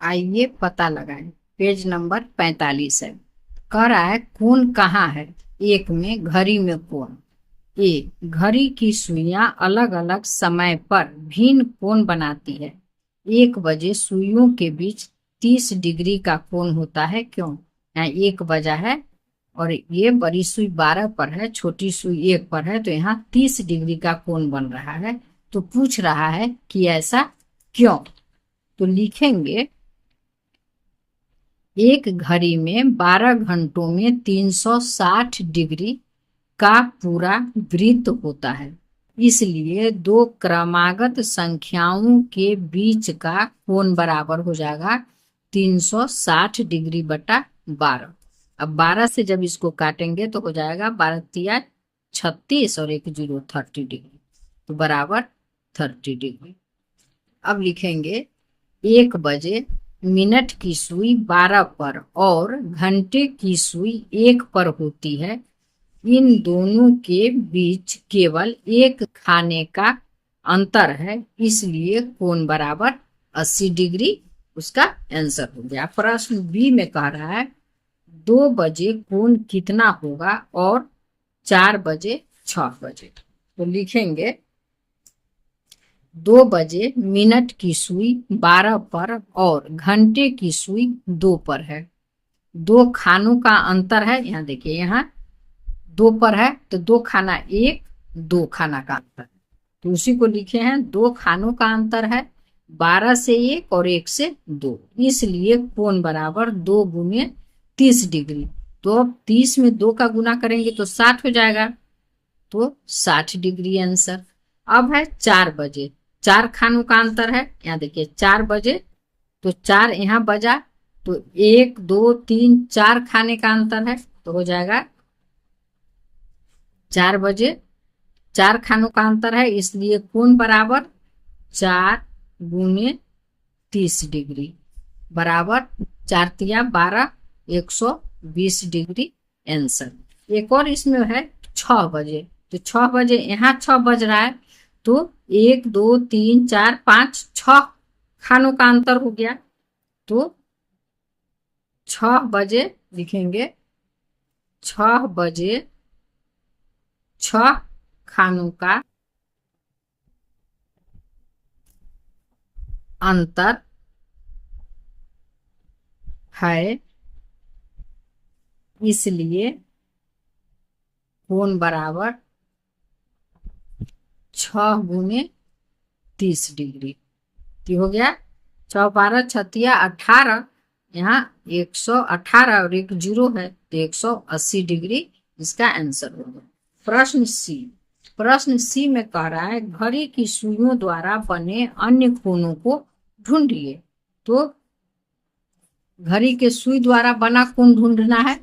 आइए पता लगाएं। पेज नंबर 45 है। कह रहा है कोण कहाँ है। एक में घड़ी में कोण। ए, घड़ी की सुइयां अलग अलग समय पर भिन्न कोण बनाती है। 1 बजे सुइयों के बीच 30 डिग्री का कोण होता है, क्यों? यहाँ 1 बजा है और ये बड़ी सुई 12 पर है, छोटी सुई 1 पर है, तो यहाँ 30 डिग्री का कोण बन रहा है। तो पूछ रहा है कि ऐसा क्यों। तो लिखेंगे एक घड़ी में 12 घंटों में 360 डिग्री का पूरा वृत्त होता है। इसलिए दो क्रमागत संख्याओं के बीच का कोण बराबर हो जाएगा 360 डिग्री बटा 12। अब 12 से जब इसको काटेंगे तो हो जाएगा 12 तिया 36 और 1 0 30 डिग्री, तो बराबर 30 डिग्री। अब लिखेंगे 1 बजे मिनट की सुई 12 पर और घंटे की सुई 1 पर होती है। इन दोनों के बीच केवल एक खाने का अंतर है, इसलिए कोण बराबर 80 डिग्री उसका आंसर हो गया। प्रश्न बी में कह रहा है 2 बजे कोण कितना होगा और 4 बजे 6 बजे। तो लिखेंगे 2 बजे मिनट की सुई 12 पर और घंटे की सुई 2 पर है। दो खानों का अंतर है, यहाँ देखिए यहाँ 2 पर है तो 2 खाना 1, 2 खाना का अंतर, तो उसी को लिखे हैं 2 खानों का अंतर है, 12 से 1 और 1 से 2, इसलिए कोण बराबर 2 गुने 30 डिग्री। तो अब 30 में 2 का गुना करेंगे तो 60 हो जाएगा, तो 60 डिग्री आंसर। अब है 4 बजे, 4 खानों का अंतर है, यहाँ देखिए 4 बजे तो 4 यहाँ बजा तो 1 2 3 4 खाने का अंतर है, तो हो जाएगा 4 बजे 4 खानों का अंतर है, इसलिए कोण बराबर 4 गुने 30 डिग्री बराबर 4 तिया 12 120 डिग्री आंसर। एक और इसमें है 6 बजे, तो 6 बजे यहाँ 6 बज रहा है तो 1 2 3 4 5 6 खानों का अंतर हो गया, तो 6 बजे लिखेंगे 6 बजे 6 खानों का अंतर है, इसलिए कोण बराबर 6 गुने 30 डिग्री। तो हो गया 6 12 छतिया 18, यहाँ 118 और 1 0 है तो 180 डिग्री इसका आंसर होगा। प्रश्न सी में कह रहा है घड़ी की सुइयों द्वारा बने अन्य कोणों को ढूंढिए। तो घड़ी के सुई द्वारा बना कोण ढूंढना है,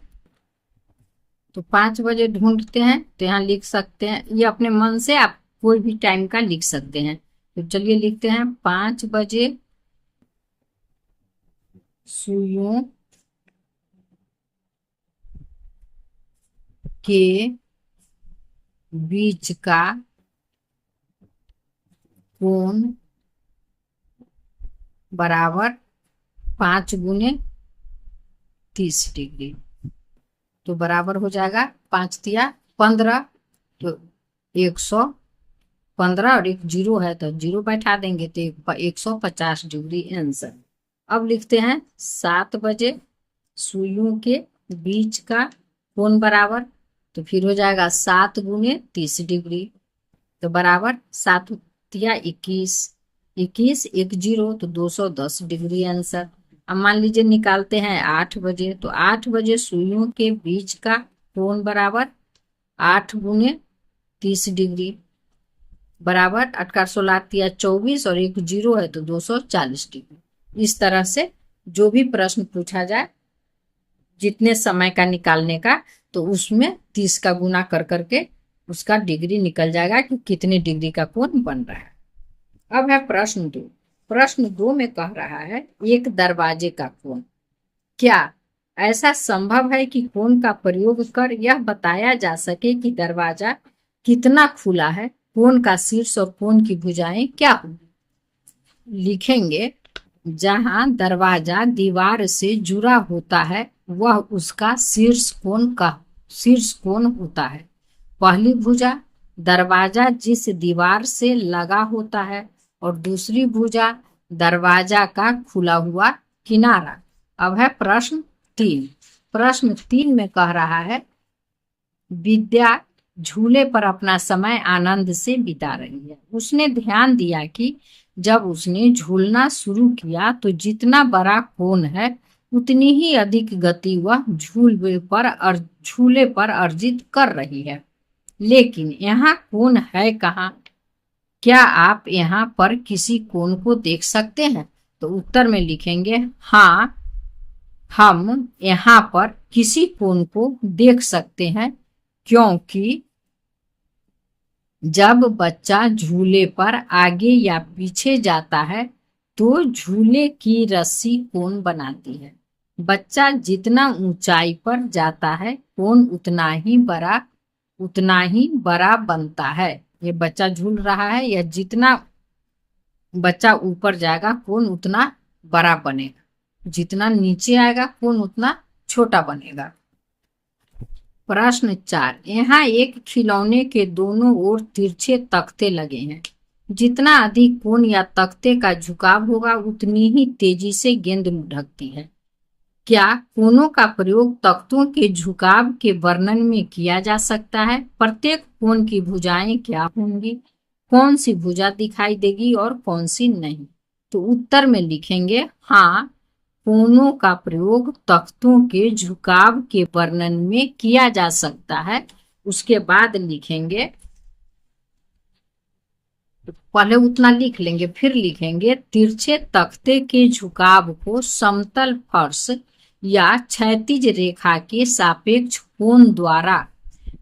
तो 5 बजे ढूंढते हैं, तो यहाँ लिख सकते हैं, ये अपने मन से आप कोई भी टाइम का लिख सकते हैं। तो चलिए लिखते हैं 5 बजे सुइयों के बीच का कोण बराबर 5 गुने 30 डिग्री, तो बराबर हो जाएगा 5 तिया 15, तो 115 और 1 0 है तो 0 बैठा देंगे तो 150 डिग्री आंसर। अब लिखते हैं 7 बजे सुइयों के बीच का कोण बराबर, तो फिर हो जाएगा 7 गुने 30 डिग्री, तो बराबर 7 तिया 21, 21 1 0 तो 210 डिग्री आंसर। अब मान लीजिए निकालते हैं 8 बजे, तो 8 बजे सुइयों के बीच का कोण बराबर 8 गुने 30 डिग्री बराबर 8 का 16 तिया 24 और 1 0 है तो 240 डिग्री। इस तरह से जो भी प्रश्न पूछा जाए जितने समय का निकालने का, तो उसमें 30 का गुना कर करके उसका डिग्री निकल जाएगा कि कितने डिग्री का कोण बन रहा है। अब है प्रश्न 2 में कह रहा है एक दरवाजे का कोण। क्या ऐसा संभव है कि कोण का प्रयोग कर यह बताया जा सके कि दरवाजा कितना खुला है? कोण का शीर्ष और कोण की भुजाएं क्या होंगी? लिखेंगे जहां दरवाजा दीवार से जुड़ा होता है वह उसका शीर्ष कोण होता है। पहली भुजा, दरवाजा जिस दीवार से लगा होता है, और दूसरी भुजा, दरवाजा का खुला हुआ किनारा। अब है प्रश्न 3। प्रश्न 3 में कह रहा है, विद्या झूले पर अपना समय आनंद से बिता रही है। उसने ध्यान दिया कि जब उसने झूलना शुरू किया तो जितना बड़ा कोण है उतनी ही अधिक गति वह झूले पर अर्जित कर रही है। लेकिन यहाँ कोण है कहाँ? क्या आप यहाँ पर किसी कोण को देख सकते हैं? तो उत्तर में लिखेंगे हाँ, हम यहाँ पर किसी कोण को देख सकते हैं, क्योंकि जब बच्चा झूले पर आगे या पीछे जाता है तो झूले की रस्सी कोण बनाती है। बच्चा जितना ऊंचाई पर जाता है कोण उतना ही बड़ा बनता है। ये बच्चा झूल रहा है, या जितना बच्चा ऊपर जाएगा कोण उतना बड़ा बनेगा, जितना नीचे आएगा कोण उतना छोटा बनेगा। प्रश्न 4, यहाँ एक खिलौने के दोनों ओर तिरछे तख्ते लगे हैं। जितना अधिक कोण या तख्ते का झुकाव होगा उतनी ही तेजी से गेंद लुढ़कती है। क्या कोनों का प्रयोग तख्तों के झुकाव के वर्णन में किया जा सकता है? प्रत्येक कोण की भुजाएं क्या होंगी? कौन सी भुजा दिखाई देगी और कौन सी नहीं? तो उत्तर में लिखेंगे हाँ, कोनों का प्रयोग तख्तों के झुकाव के वर्णन में किया जा सकता है। उसके बाद लिखेंगे, पहले उतना लिख लेंगे फिर लिखेंगे, तिरछे तख्ते के झुकाव को समतल फर्श या क्षैतिज रेखा के सापेक्ष कोण द्वारा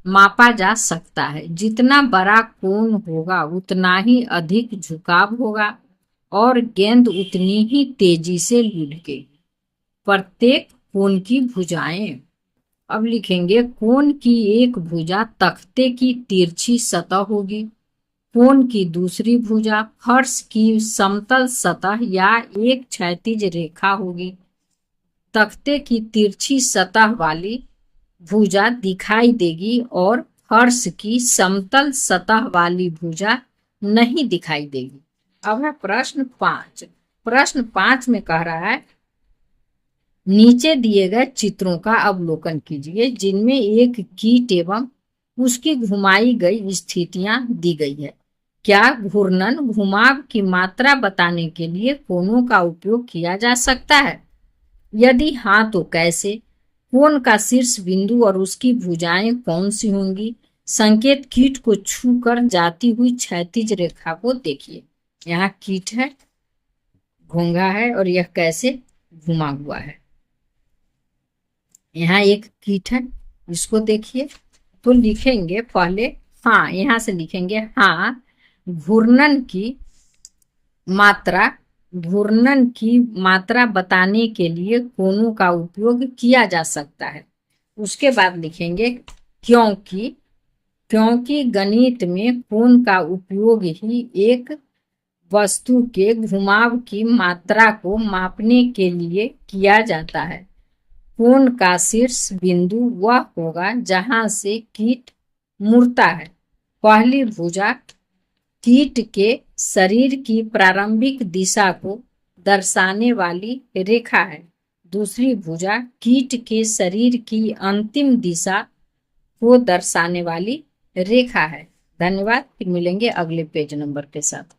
मापा जा सकता है। जितना बड़ा कोण होगा उतना ही अधिक झुकाव होगा और गेंद उतनी ही तेजी से लुढ़केगी। प्रत्येक कोण की भुजाएं। अब लिखेंगे, कोण की एक भुजा तख्ते की तिरछी सतह होगी, कोण की दूसरी भुजा फर्श की समतल सतह या एक क्षैतिज रेखा होगी। तख्ते की तिरछी सतह वाली भुजा दिखाई देगी और फर्श की समतल सतह वाली भुजा नहीं दिखाई देगी। अब है प्रश्न 5। प्रश्न 5 में कह रहा है, नीचे दिए गए चित्रों का अवलोकन कीजिए जिनमें एक कीट एवं उसकी घुमाई गई स्थितियां दी गई है। क्या घूर्णन घुमाव की मात्रा बताने के लिए कोणों का उपयोग किया जा सकता है? यदि हाँ तो कैसे? कोण का शीर्ष बिंदु और उसकी भुजाएं कौन सी होंगी? संकेत कीट को छूकर जाती हुई क्षैतिज रेखा को देखिए। यहाँ कीट है, घोंघा है और यह कैसे घुमा हुआ है। यहाँ एक कीट है, इसको देखिए। तो लिखेंगे पहले हाँ, यहाँ से लिखेंगे हाँ, घूर्णन की मात्रा बताने के लिए कोणों का उपयोग किया जा सकता है। उसके बाद लिखेंगे क्योंकि गणित में कोण का उपयोग ही एक वस्तु के घुमाव की मात्रा को मापने के लिए किया जाता है। कोण का शीर्ष बिंदु वह होगा जहां से कीट मुड़ता है। पहली भुजा कीट के शरीर की प्रारंभिक दिशा को दर्शाने वाली रेखा है। दूसरी भुजा कीट के शरीर की अंतिम दिशा को दर्शाने वाली रेखा है। धन्यवाद। फिर मिलेंगे अगले पेज नंबर के साथ।